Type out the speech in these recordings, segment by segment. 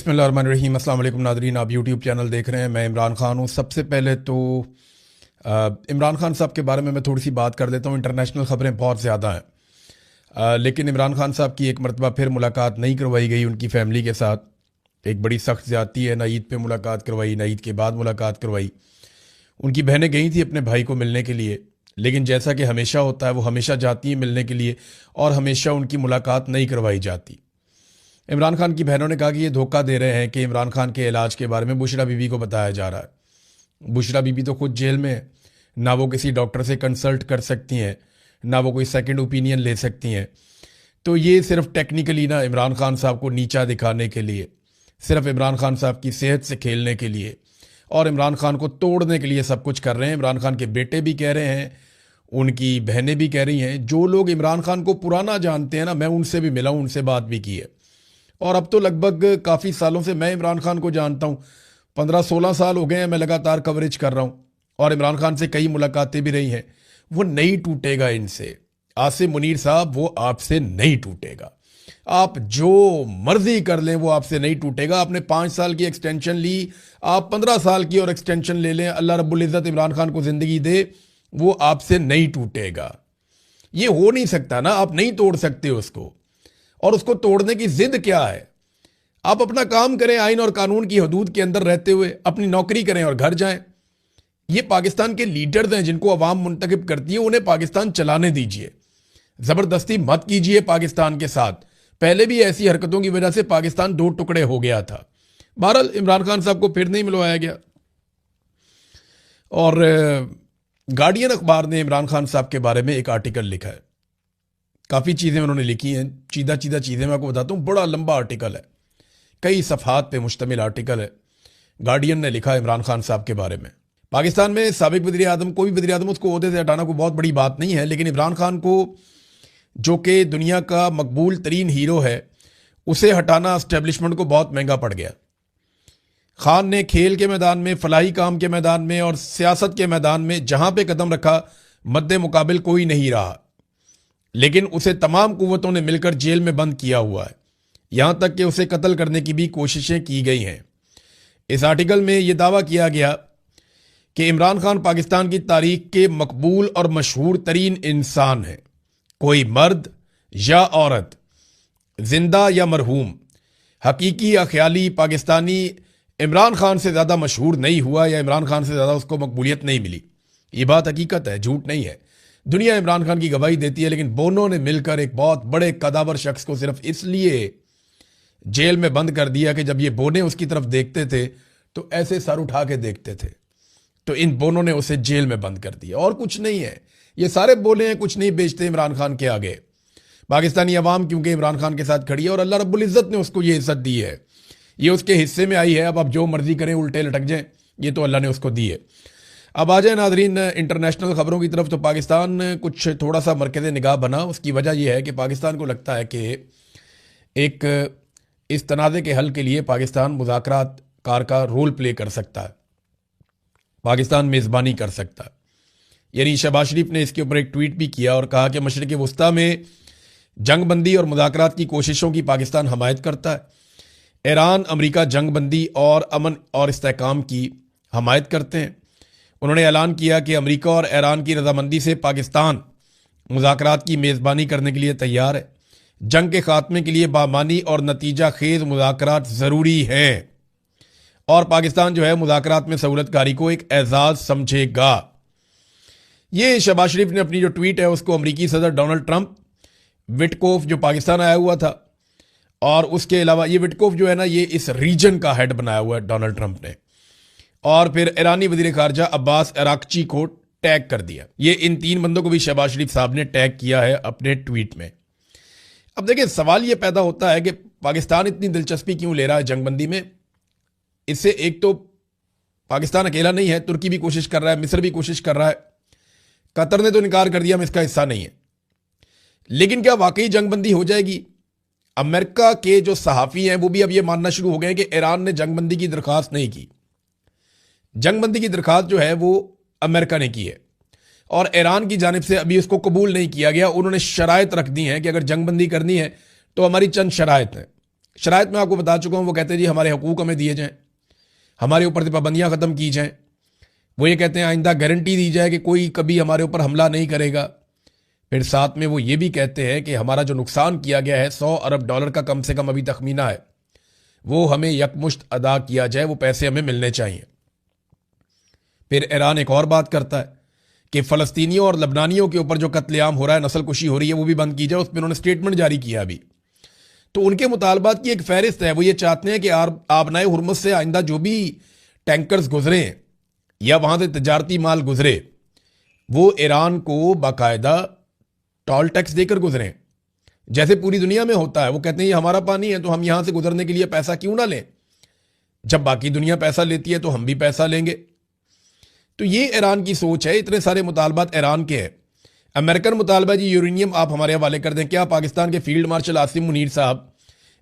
बिस्मिल्लाहिर्रहमानिर्रहीम। अस्सलाम वालेकुम नादरीन, आप यूट्यूब चैनल देख रहे हैं। मैं इमरान खान हूँ। सबसे पहले तो इमरान खान साहब के बारे में मैं थोड़ी सी बात कर लेता हूँ। इंटरनेशनल ख़बरें बहुत ज़्यादा हैं, लेकिन इमरान खान साहब की एक मरतबा फिर मुलाकात नहीं करवाई गई उनकी फ़ैमिली के साथ। एक बड़ी सख्त ज़्यादती है। ना ईद पे मुलाकात करवाई, ना ईद के बाद मुलाकात करवाई। उनकी बहनें गई थी अपने भाई को मिलने के लिए, लेकिन जैसा कि हमेशा होता है वो हमेशा जाती हैं मिलने के लिए और हमेशा उनकी मुलाकात नहीं करवाई जाती। इमरान खान की बहनों ने कहा कि ये धोखा दे रहे हैं कि इमरान खान के इलाज के बारे में बुशरा बीबी को बताया जा रहा है। बुशरा बीबी तो खुद जेल में है, ना वो किसी डॉक्टर से कंसल्ट कर सकती हैं, ना वो कोई सेकंड ओपिनियन ले सकती हैं। तो ये सिर्फ टेक्निकली ना इमरान खान साहब को नीचा दिखाने के लिए, सिर्फ इमरान खान साहब की सेहत से खेलने के लिए और इमरान खान को तोड़ने के लिए सब कुछ कर रहे हैं। इमरान खान के बेटे भी कह रहे हैं, उनकी बहनें भी कह रही हैं। जो लोग इमरान खान को पुराना जानते हैं ना, मैं उनसे भी मिला हूँ, उनसे बात भी की है। और अब तो लगभग काफ़ी सालों से मैं इमरान खान को जानता हूँ। 15-16 साल हो गए हैं मैं लगातार कवरेज कर रहा हूँ और इमरान खान से कई मुलाकातें भी रही हैं। वो नहीं टूटेगा इनसे। आसिम मुनीर साहब, वो आपसे नहीं टूटेगा। आप जो मर्जी कर लें वो आपसे नहीं टूटेगा। आपने 5 साल की एक्सटेंशन ली, आप 15 साल की और एक्सटेंशन ले लें, अल्लाह रब्बुल इज़्ज़त इमरान खान को ज़िंदगी दे, वो आपसे नहीं टूटेगा। ये हो नहीं सकता ना, आप नहीं तोड़ सकते उसको। और उसको तोड़ने की जिद क्या है? आप अपना काम करें, आइन और कानून की हदूद के अंदर रहते हुए अपनी नौकरी करें और घर जाएं। ये पाकिस्तान के लीडर्स हैं जिनको अवाम मुंतखब करती है, उन्हें पाकिस्तान चलाने दीजिए। जबरदस्ती मत कीजिए पाकिस्तान के साथ। पहले भी ऐसी हरकतों की वजह से पाकिस्तान 2 टुकड़े हो गया था। बहरहाल इमरान खान साहब को फिर नहीं मिलवाया गया। और गार्डियन अखबार ने इमरान खान साहब के बारे में एक आर्टिकल लिखा है। काफ़ी चीज़ें उन्होंने लिखी हैं, चीदा चीज़ें मैं आपको बताता हूँ। बड़ा लंबा आर्टिकल है, कई सफ़हात पे मुश्तमिल आर्टिकल है। गार्डियन ने लिखा इमरान खान साहब के बारे में। पाकिस्तान में साबिक वज़ीर आज़म, कोई भी वज़ीर आज़म, उसको ओहदे से हटाना कोई बहुत बड़ी बात नहीं है, लेकिन इमरान खान को, जो कि दुनिया का मकबूल तरीन हीरो है, उसे हटाना एस्टेब्लिशमेंट को बहुत महंगा पड़ गया। खान ने खेल के मैदान में, फलाही काम के मैदान में और सियासत के मैदान में जहाँ पे कदम रखा, मद्दे मुकाबिल कोई नहीं रहा। लेकिन उसे तमाम कुव्वतों ने मिलकर जेल में बंद किया हुआ है, यहाँ तक कि उसे कत्ल करने की भी कोशिशें की गई हैं। इस आर्टिकल में यह दावा किया गया कि इमरान खान पाकिस्तान की तारीख के मकबूल और मशहूर तरीन इंसान है। कोई मर्द या औरत, जिंदा या मरहूम, हकीकी या ख्याली पाकिस्तानी इमरान खान से ज़्यादा मशहूर नहीं हुआ या इमरान खान से ज़्यादा उसको मकबूलियत नहीं मिली। ये बात हकीकत है, झूठ नहीं है। दुनिया इमरान खान की गवाही देती है, लेकिन बोनो ने मिलकर एक बहुत बड़े कदावर शख्स को सिर्फ इसलिए जेल में बंद कर दिया कि जब ये बोने उसकी तरफ देखते थे तो ऐसे सर उठा के देखते थे। तो इन बोनों ने उसे जेल में बंद कर दिया, और कुछ नहीं है। ये सारे बोले हैं, कुछ नहीं बेचते इमरान खान के आगे। पाकिस्तानी अवाम क्योंकि इमरान खान के साथ खड़ी है और अल्लाह रब्बुल इज़्ज़त ने उसको ये इज़्ज़त दी है, ये उसके हिस्से में आई है। अब आप जो मर्जी करें, उल्टे लटक जाएं, ये तो अल्लाह ने उसको दी है। अब आ जाए नाजरीन इंटरनेशनल खबरों की तरफ। तो पाकिस्तान कुछ थोड़ा सा मरकज़ निगाह बना। उसकी वजह यह है कि पाकिस्तान को लगता है कि एक इस तनाज़े के हल के लिए पाकिस्तान मुज़ाकरात कार का रोल प्ले कर सकता है, पाकिस्तान मेज़बानी कर सकता है। यानी शहबाज शरीफ ने इसके ऊपर एक ट्वीट भी किया और कहा कि मशरिक़ वस्ता में जंग बंदी और मुज़ाकरात की कोशिशों की पाकिस्तान हमायत करता है। ईरान, अमरीका जंग बंदी और अमन और इस्तेहकाम की हमायत करते हैं। उन्होंने ऐलान किया कि अमेरिका और ईरान की रजामंदी से पाकिस्तान मुज़ाकरात की मेज़बानी करने के लिए तैयार है। जंग के खात्मे के लिए बामानी और नतीजा खेज मुज़ाकरात ज़रूरी हैं और पाकिस्तान जो है मुज़ाकरात में सहूलतकारी को एक एजाज़ समझेगा। ये शहबाज शरीफ ने अपनी जो ट्वीट है उसको अमरीकी सदर डोनाल्ड ट्रंप, विटकोफ जो पाकिस्तान आया हुआ था, और उसके अलावा ये विटकोफ जो है ना, ये इस रीजन का हेड बनाया हुआ है डोनाल्ड ट्रंप ने, और फिर ईरानी वजीर खारजा अब्बास अराक्ची को टैग कर दिया। ये इन 3 बंदों को भी शहबाज शरीफ साहब ने टैग किया है अपने ट्वीट में। अब देखिए, सवाल ये पैदा होता है कि पाकिस्तान इतनी दिलचस्पी क्यों ले रहा है जंगबंदी में। इससे एक तो पाकिस्तान अकेला नहीं है, तुर्की भी कोशिश कर रहा है, मिस्र भी कोशिश कर रहा है, कतर ने तो इनकार कर दिया, हम इसका हिस्सा नहीं है। लेकिन क्या वाकई जंगबंदी हो जाएगी? अमेरिका के जो सहाफ़ी हैं वो भी अब ये मानना शुरू हो गए कि ईरान ने जंगबंदी की दरख्वास्त नहीं की। जंगबंदी की दरख्वास्त जो है वो अमेरिका ने की है और ईरान की जानिब से अभी उसको कबूल नहीं किया गया। उन्होंने शराइत रख दी हैं कि अगर जंगबंदी करनी है तो हमारी चंद शराइत हैं। शराइत मैं आपको बता चुका हूं। वो कहते हैं जी हमारे हकूक हमें दिए जाएं, हमारे ऊपर से पाबंदियां ख़त्म की जाएं। वो ये कहते हैं आइंदा गारंटी दी जाए कि कोई कभी हमारे ऊपर हमला नहीं करेगा। फिर साथ में वो ये भी कहते हैं कि हमारा जो नुकसान किया गया है $100 अरब का कम से कम अभी तखमीना है, वो हमें यकमुश्त अदा किया जाए, वो पैसे हमें मिलने चाहिए। फिर ईरान एक और बात करता है कि फ़लस्तीनियों और लबनानियों के ऊपर जो कत्लेआम हो रहा है, नस्ल कुशी हो रही है, वो भी बंद की जाए। उस पर उन्होंने स्टेटमेंट जारी किया अभी। तो उनके मुतालबात की एक फहरिस्त है। वो ये चाहते हैं कि आबनाए हुर्मुज़ से आइंदा जो भी टैंकर्स गुजरे या वहाँ से तजारती माल गुजरे, वो ईरान को बाकायदा टोल टैक्स देकर गुजरें, जैसे पूरी दुनिया में होता है। वो कहते हैं ये हमारा पानी है तो हम यहाँ से गुजरने के लिए पैसा क्यों ना लें, जब बाकी दुनिया पैसा लेती है तो हम भी पैसा लेंगे। तो ये ईरान की सोच है। इतने सारे मुतालबात ईरान के हैं। अमेरिकन मुतालबा जी यूरेनियम आप हमारे हवाले कर दें। क्या पाकिस्तान के फील्ड मार्शल आसिम मुनीर साहब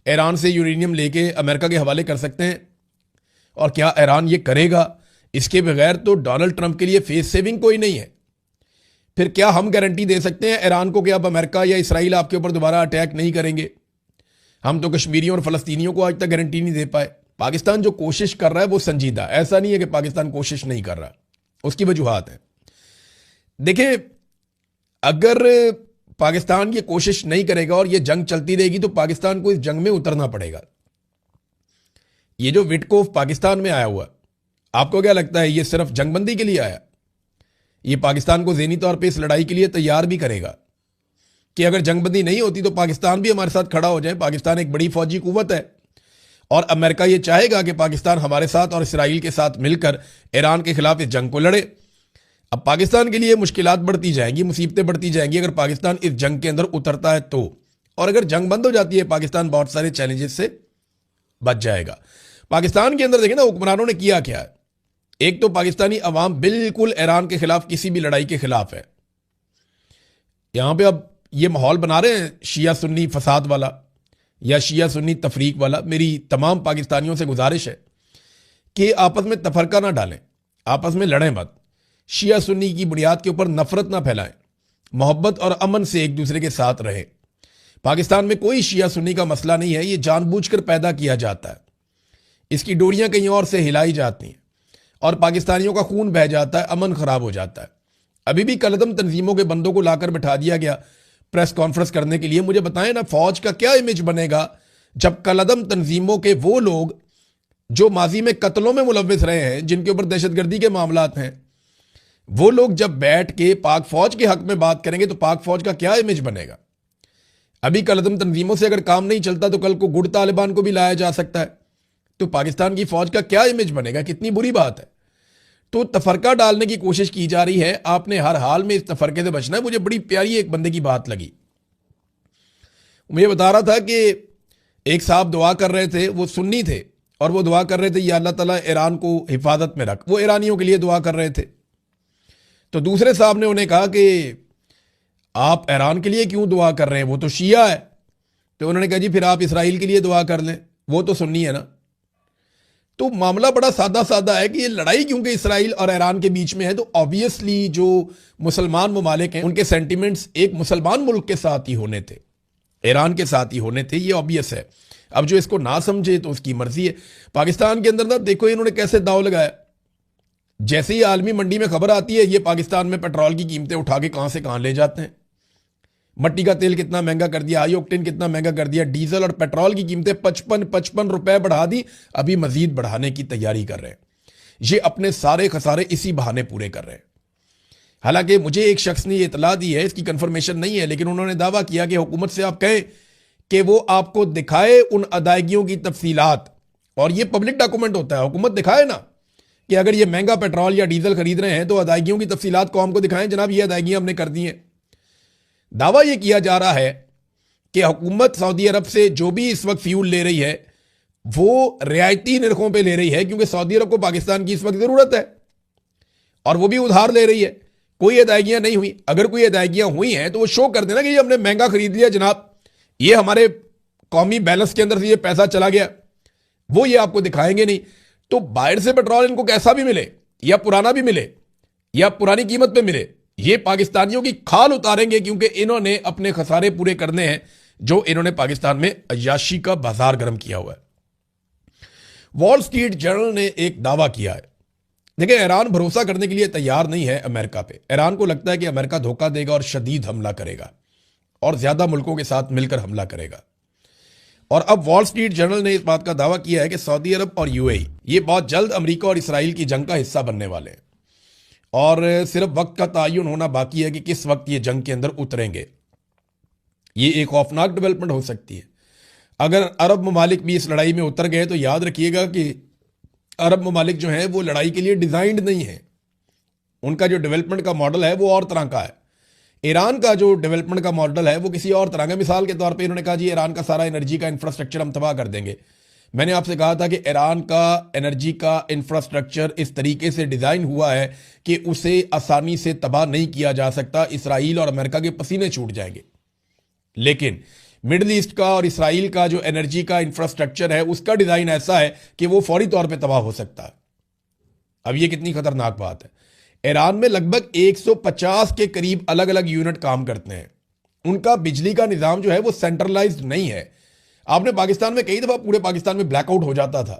ईरान से यूरेनियम लेके अमेरिका के हवाले कर सकते हैं? और क्या ईरान ये करेगा? इसके बगैर तो डोनाल्ड ट्रंप के लिए फेस सेविंग कोई नहीं है। फिर क्या हम गारंटी दे सकते हैं ईरान को कि अब अमेरिका या इसराइल आपके ऊपर दोबारा अटैक नहीं करेंगे? हम तो कश्मीरियों और फ़लस्तीनियों को आज तक गारंटी नहीं दे पाए। पाकिस्तान जो कोशिश कर रहा है वो संजीदा, ऐसा नहीं है कि पाकिस्तान कोशिश नहीं कर रहा, उसकी वजूहात है। देखिए, अगर पाकिस्तान ये कोशिश नहीं करेगा और ये जंग चलती रहेगी तो पाकिस्तान को इस जंग में उतरना पड़ेगा। ये जो विटकोफ पाकिस्तान में आया हुआ, आपको क्या लगता है ये सिर्फ जंगबंदी के लिए आया? ये पाकिस्तान को ज़हनी तौर पे इस लड़ाई के लिए तैयार भी करेगा कि अगर जंगबंदी नहीं होती तो पाकिस्तान भी हमारे साथ खड़ा हो जाए। पाकिस्तान एक बड़ी फौजी कुव्वत है और अमेरिका ये चाहेगा कि पाकिस्तान हमारे साथ और इसराइल के साथ मिलकर ईरान के खिलाफ इस जंग को लड़े। अब पाकिस्तान के लिए मुश्किलात बढ़ती जाएंगी, मुसीबतें बढ़ती जाएंगी अगर पाकिस्तान इस जंग के अंदर उतरता है तो। और अगर जंग बंद हो जाती है, पाकिस्तान बहुत सारे चैलेंजेस से बच जाएगा। पाकिस्तान के अंदर देखें ना, हुक्मरानों ने किया क्या है। एक तो पाकिस्तानी अवाम बिल्कुल ईरान के खिलाफ किसी भी लड़ाई के खिलाफ है। यहां पे अब ये माहौल बना रहे हैं शिया सुन्नी फसाद वाला या शिया सुन्नी तफरीक वाला। मेरी तमाम पाकिस्तानियों से गुजारिश है कि आपस में तफरका ना डालें, आपस में लड़ें मत, शिया सुन्नी की बुनियाद के ऊपर नफरत ना फैलाएं, मोहब्बत और अमन से एक दूसरे के साथ रहें। पाकिस्तान में कोई शिया सुन्नी का मसला नहीं है, ये जानबूझकर पैदा किया जाता है। इसकी डोरियां कहीं और से हिलाई जाती हैं और पाकिस्तानियों का खून बह जाता है, अमन खराब हो जाता है। अभी भी कलदम तंजीमों के बंदों को लाकर बिठा दिया गया प्रेस कॉन्फ्रेंस करने के लिए। मुझे बताएं ना, फौज का क्या इमेज बनेगा जब कलदम तंजीमों के वो लोग जो माजी में कत्लों में मुलविस रहे हैं, जिनके ऊपर दहशतगर्दी के मामलात हैं, वो लोग जब बैठ के पाक फौज के हक में बात करेंगे तो पाक फौज का क्या इमेज बनेगा। अभी कलदम तंजीमों से अगर काम नहीं चलता तो कल को गुड़ तालिबान को भी लाया जा सकता है। तो पाकिस्तान की फौज का क्या इमेज बनेगा? कितनी बुरी बात है। तो तफरका डालने की कोशिश की जा रही है। आपने हर हाल में इस तफरके से बचना है। मुझे बड़ी प्यारी एक बंदे की बात लगी। मुझे बता रहा था कि एक साहब दुआ कर रहे थे, वो सुन्नी थे और वो दुआ कर रहे थे या अल्लाह ताला ईरान को हिफाजत में रख। वो ईरानियों के लिए दुआ कर रहे थे। तो दूसरे साहब ने उन्हें कहा कि आप ईरान के लिए क्यों दुआ कर रहे हैं, वो तो शिया है। तो उन्होंने कहा जी फिर आप इसराइल के लिए दुआ कर लें, वो तो सुन्नी है ना। तो मामला बड़ा सादा सादा है कि ये लड़ाई क्योंकि इसराइल और ईरान के बीच में है, तो ऑब्वियसली जो मुसलमान ममालिक हैं उनके सेंटिमेंट्स एक मुसलमान मुल्क के साथ ही होने थे, ईरान के साथ ही होने थे। ये ऑब्वियस है। अब जो इसको ना समझे तो उसकी मर्जी है। पाकिस्तान के अंदर ना देखो इन्होंने कैसे दाव लगाया। जैसे ही आलमी मंडी में खबर आती है, ये पाकिस्तान में पेट्रोल की कीमतें उठा के कहां से कहां ले जाते हैं। मट्टी का तेल कितना महंगा कर दिया, हाई ऑक्टेन कितना महंगा कर दिया, डीजल और पेट्रोल की कीमतें 55 रुपए बढ़ा दी, अभी मजीद बढ़ाने की तैयारी कर रहे हैं। ये अपने सारे खसारे इसी बहाने पूरे कर रहे हैं। हालांकि मुझे एक शख्स ने ये इतला दी है, इसकी कंफर्मेशन नहीं है, लेकिन उन्होंने दावा किया कि हुकूमत से आप कहें कि वो आपको दिखाए उन अदायगियों की तफसीलात, और ये पब्लिक डॉक्यूमेंट होता है। हुकूमत दिखाए ना कि अगर ये महंगा पेट्रोल या डीजल खरीद रहे हैं तो अदायगियों की तफसीलात कौम को दिखाएं, जनाब ये अदायगियां हमने कर दी हैं। दावा यह किया जा रहा है कि हुकूमत सऊदी अरब से जो भी इस वक्त फ्यूल ले रही है वो रियायती निर्खों पे ले रही है, क्योंकि सऊदी अरब को पाकिस्तान की इस वक्त जरूरत है और वो भी उधार ले रही है। कोई अदायगियां नहीं हुई। अगर कोई अदायगियां हुई हैं तो वो शो कर देना कि ये हमने महंगा खरीद लिया जनाब, ये हमारे कौमी बैलेंस के अंदर से ये पैसा चला गया, वो ये आपको दिखाएंगे नहीं। तो बाहर से पेट्रोल इनको कैसा भी मिले या पुराना भी मिले या पुरानी कीमत पे मिले, ये पाकिस्तानियों की खाल उतारेंगे, क्योंकि इन्होंने अपने खसारे पूरे करने हैं जो इन्होंने पाकिस्तान में अय्याशी का बाजार गर्म किया हुआ है। वॉल स्ट्रीट जर्नल ने एक दावा किया है। देखिए, ईरान भरोसा करने के लिए तैयार नहीं है अमेरिका पे। ईरान को लगता है कि अमेरिका धोखा देगा और शदीद हमला करेगा और ज्यादा मुल्कों के साथ मिलकर हमला करेगा। और अब वॉल स्ट्रीट जर्नल ने इस बात का दावा किया है कि सऊदी अरब और यूएई ये बहुत जल्द अमेरिका और इसराइल की जंग का हिस्सा बनने वाले हैं और सिर्फ वक्त का तयन होना बाकी है कि किस वक्त ये जंग के अंदर उतरेंगे। ये एक खौफनाक डेवलपमेंट हो सकती है। अगर अरब ममालिक भी इस लड़ाई में उतर गए तो याद रखिएगा कि अरब ममालिक जो है वो लड़ाई के लिए डिजाइंड नहीं है। उनका जो डेवलपमेंट का मॉडल है वो और तरह का है। ईरान का जो डेवलपमेंट का मॉडल है वो किसी और तरह का। मिसाल के तौर पे इन्होंने कहा जी ईरान का सारा एनर्जी का इंफ्रास्ट्रक्चर हम तबाह कर देंगे। मैंने आपसे कहा था कि ईरान का एनर्जी का इंफ्रास्ट्रक्चर इस तरीके से डिजाइन हुआ है कि उसे आसानी से तबाह नहीं किया जा सकता। इसराइल और अमेरिका के पसीने छूट जाएंगे। लेकिन मिडिल ईस्ट का और इसराइल का जो एनर्जी का इंफ्रास्ट्रक्चर है उसका डिजाइन ऐसा है कि वो फौरी तौर पे तबाह हो सकता है। अब ये कितनी खतरनाक बात है। ईरान में लगभग 150 के करीब अलग अलग यूनिट काम करते हैं। उनका बिजली का निजाम जो है वो सेंट्रलाइज्ड नहीं है। आपने पाकिस्तान में कई दफा पूरे पाकिस्तान में ब्लैकआउट हो जाता था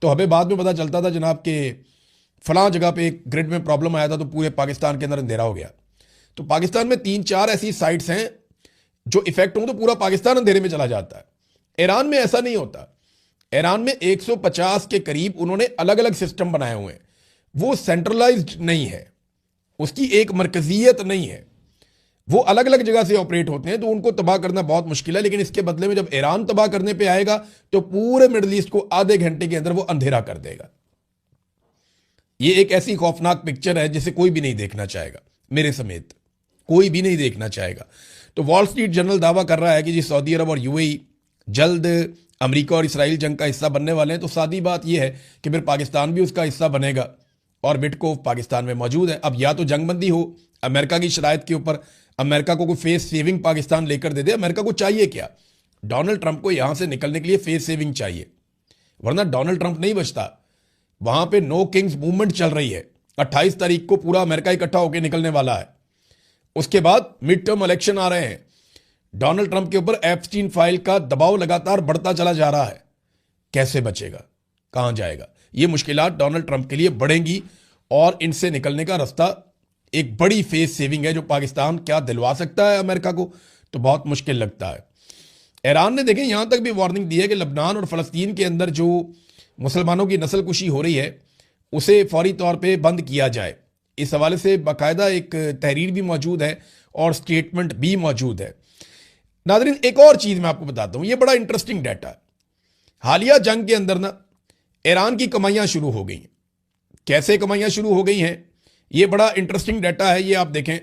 तो हमें बाद में पता चलता था जनाब के फलां जगह पे एक ग्रिड में प्रॉब्लम आया था तो पूरे पाकिस्तान के अंदर अंधेरा हो गया। तो पाकिस्तान में 3-4 ऐसी साइट्स हैं जो इफेक्ट हो तो पूरा पाकिस्तान अंधेरे में चला जाता है। ईरान में ऐसा नहीं होता। ईरान में 150 के करीब उन्होंने अलग अलग सिस्टम बनाए हुए हैं। वो सेंट्रलाइज्ड नहीं है, उसकी एक मरकजियत नहीं है। वो अलग अलग जगह से ऑपरेट होते हैं तो उनको तबाह करना बहुत मुश्किल है। लेकिन इसके बदले में जब ईरान तबाह करने पे आएगा तो पूरे मिडिल ईस्ट को आधे घंटे के अंदर वो अंधेरा कर देगा। ये एक ऐसी खौफनाक पिक्चर है जिसे कोई भी नहीं देखना चाहेगा, मेरे समेत कोई भी नहीं देखना चाहेगा। तो वॉल स्ट्रीट जर्नल दावा कर रहा है कि जी सऊदी अरब और यूएई जल्द अमेरिका और इसराइल जंग का हिस्सा बनने वाले हैं। तो सादी बात यह है कि फिर पाकिस्तान भी उसका हिस्सा बनेगा और बिटकोव पाकिस्तान में मौजूद है। अब या तो जंगबंदी हो अमेरिका की शराइत के ऊपर, अमेरिका को कोई फेस सेविंग पाकिस्तान लेकर दे दे। अमेरिका को चाहिए क्या? डोनाल्ड ट्रंप को यहां से निकलने के लिए फेस सेविंग चाहिए, वरना डोनाल्ड ट्रंप नहीं बचता। वहां पे नो किंग्स मूवमेंट चल रही है। 28 तारीख को पूरा अमेरिका इकट्ठा होकर निकलने वाला है। उसके बाद मिड टर्म इलेक्शन आ रहे हैं। डोनाल्ड ट्रंप के ऊपर एप्स्टीन फाइल का दबाव लगातार बढ़ता चला जा रहा है। कैसे बचेगा, कहां जाएगा? ये मुश्किलात डोनाल्ड ट्रंप के लिए बढ़ेंगी और इनसे निकलने का रास्ता एक बड़ी फेस सेविंग है जो पाकिस्तान क्या दिलवा सकता है अमेरिका को, तो बहुत मुश्किल लगता है। ईरान ने देखें यहां तक भी वार्निंग दी है कि लबनान और फलस्तीन के अंदर जो मुसलमानों की नस्लकुशी हो रही है उसे फौरी तौर पे बंद किया जाए। इस हवाले से बाकायदा एक तहरीर भी मौजूद है और स्टेटमेंट भी मौजूद है। नाज़रीन, एक और चीज मैं आपको बताता हूं, ये बड़ा इंटरेस्टिंग डाटा है। हालिया जंग के अंदर ना ईरान की कमाइयां शुरू हो गई हैं। कैसे कमाइयां शुरू हो गई हैं, ये बड़ा इंटरेस्टिंग डाटा है। ये आप देखें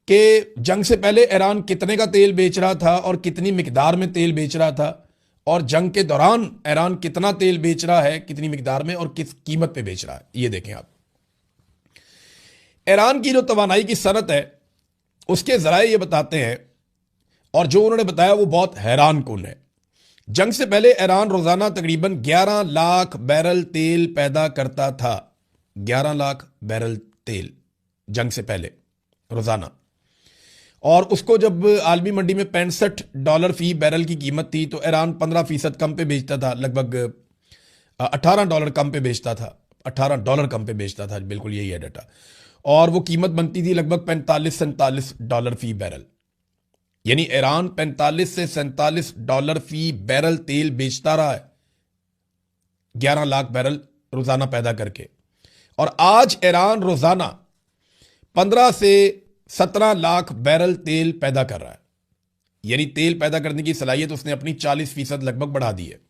कि जंग से पहले ईरान कितने का तेल बेच रहा था और कितनी मिकदार में तेल बेच रहा था, और जंग के दौरान ईरान कितना तेल बेच रहा है, कितनी मिकदार में और किस कीमत पे बेच रहा है। ये देखें आप। ईरान की जो तवानाई की सनत है उसके जराए ये बताते हैं, और जो उन्होंने बताया वो बहुत हैरान कुन है। जंग से पहले ईरान रोजाना तकरीबन 11 लाख बैरल तेल पैदा करता था। 11 लाख बैरल तेल जंग से पहले रोजाना। और उसको जब आलमी मंडी में $65 फी बैरल की कीमत थी तो ईरान 15% कम पे बेचता था। लगभग $18 कम पे बेचता था। $18 कम पे बेचता था, बिल्कुल यही है डाटा। और वो कीमत बनती थी लगभग $45-47 फी बैरल। यानी ईरान 45 से $47 फी बैरल तेल बेचता रहा है 11 लाख बैरल रोजाना पैदा करके। और आज ईरान रोजाना 15 से 17 लाख बैरल तेल पैदा कर रहा है। यानी तेल पैदा करने की सलाहियत उसने अपनी 40% लगभग बढ़ा दी है।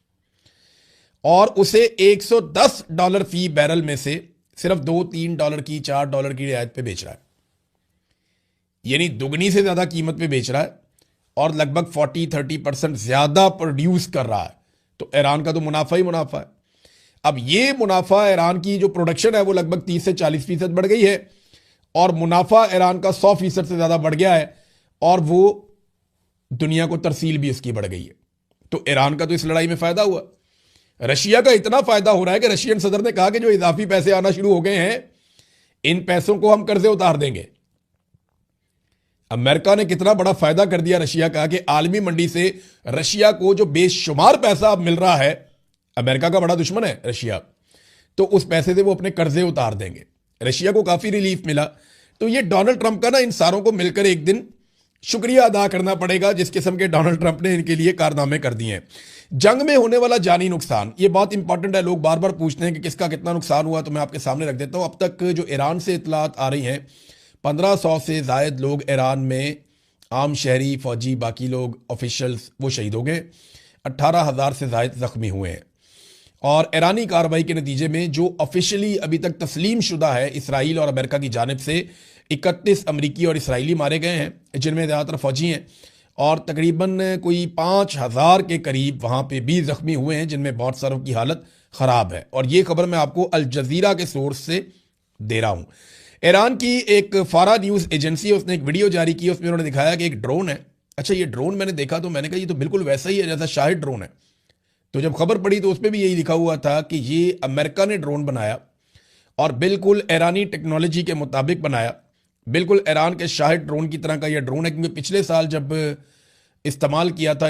और उसे $110 फी बैरल में से सिर्फ $2-3 की, $4 की रियायत पे बेच रहा है। यानी दुगनी से ज्यादा कीमत पे बेच रहा है और लगभग 40-30% ज्यादा प्रोड्यूस कर रहा है। तो ईरान का तो मुनाफा ही मुनाफा है। अब ये मुनाफा, ईरान की जो प्रोडक्शन है वो लगभग 30 से 40% बढ़ गई है और मुनाफा ईरान का 100% से ज्यादा बढ़ गया है, और वो दुनिया को तरसील भी इसकी बढ़ गई है। तो ईरान का तो इस लड़ाई में फायदा हुआ। रशिया का इतना फायदा हो रहा है कि रशियन सदर ने कहा कि जो इजाफी पैसे आना शुरू हो गए हैं इन पैसों को हम कर्जे उतार देंगे। अमेरिका ने कितना बड़ा फायदा कर दिया रशिया का कि आलमी मंडी से रशिया को जो बेशुमार पैसा अब मिल रहा है, अमेरिका का बड़ा दुश्मन है रशिया, तो उस पैसे से वो अपने कर्जे उतार देंगे। रशिया को काफी रिलीफ मिला। तो ये डोनाल्ड ट्रंप का ना इन सारों को मिलकर एक दिन शुक्रिया अदा करना पड़ेगा जिस किस्म के डोनाल्ड ट्रंप ने इनके लिए कारनामे कर दिए हैं। जंग में होने वाला जानी नुकसान, ये बहुत इंपॉर्टेंट है। लोग बार बार पूछते हैं कि किसका कितना नुकसान हुआ, तो मैं आपके सामने रख देता हूं। अब तक जो ईरान से इतलात आ रही हैं, 1500 से जायद लोग ईरान में, आम शहरी, फौजी, बाकी लोग, ऑफिशियल्स, वो शहीद हो गए। 18,000 से जायद जख्मी हुए हैं। और ईरानी कार्रवाई के नतीजे में जो ऑफिशियली अभी तक तस्लीम शुदा है इसराइल और अमेरिका की जानिब से, 31 अमरीकी और इसराइली मारे गए हैं, जिनमें ज़्यादातर फौजी हैं, और तकरीबन कोई 5,000 के करीब वहाँ पे भी जख्मी हुए हैं, जिनमें बहुत सारों की हालत ख़राब है। और ये खबर मैं आपको अल जज़ीरा के सोर्स से दे रहा हूँ। ईरान की एक फारा न्यूज़ एजेंसी है, उसने एक वीडियो जारी की, उसमें उन्होंने दिखाया कि एक ड्रोन है। अच्छा, ये ड्रोन मैंने देखा तो मैंने कहा ये तो बिल्कुल वैसा ही है जैसा शाहिद ड्रोन है। तो जब खबर पड़ी तो उस पर भी यही लिखा हुआ था कि ये अमेरिका ने ड्रोन बनाया और बिल्कुल ईरानी टेक्नोलॉजी के मुताबिक बनाया, बिल्कुल ईरान के शाहिद ड्रोन की तरह का यह ड्रोन है। क्योंकि पिछले साल जब इस्तेमाल किया था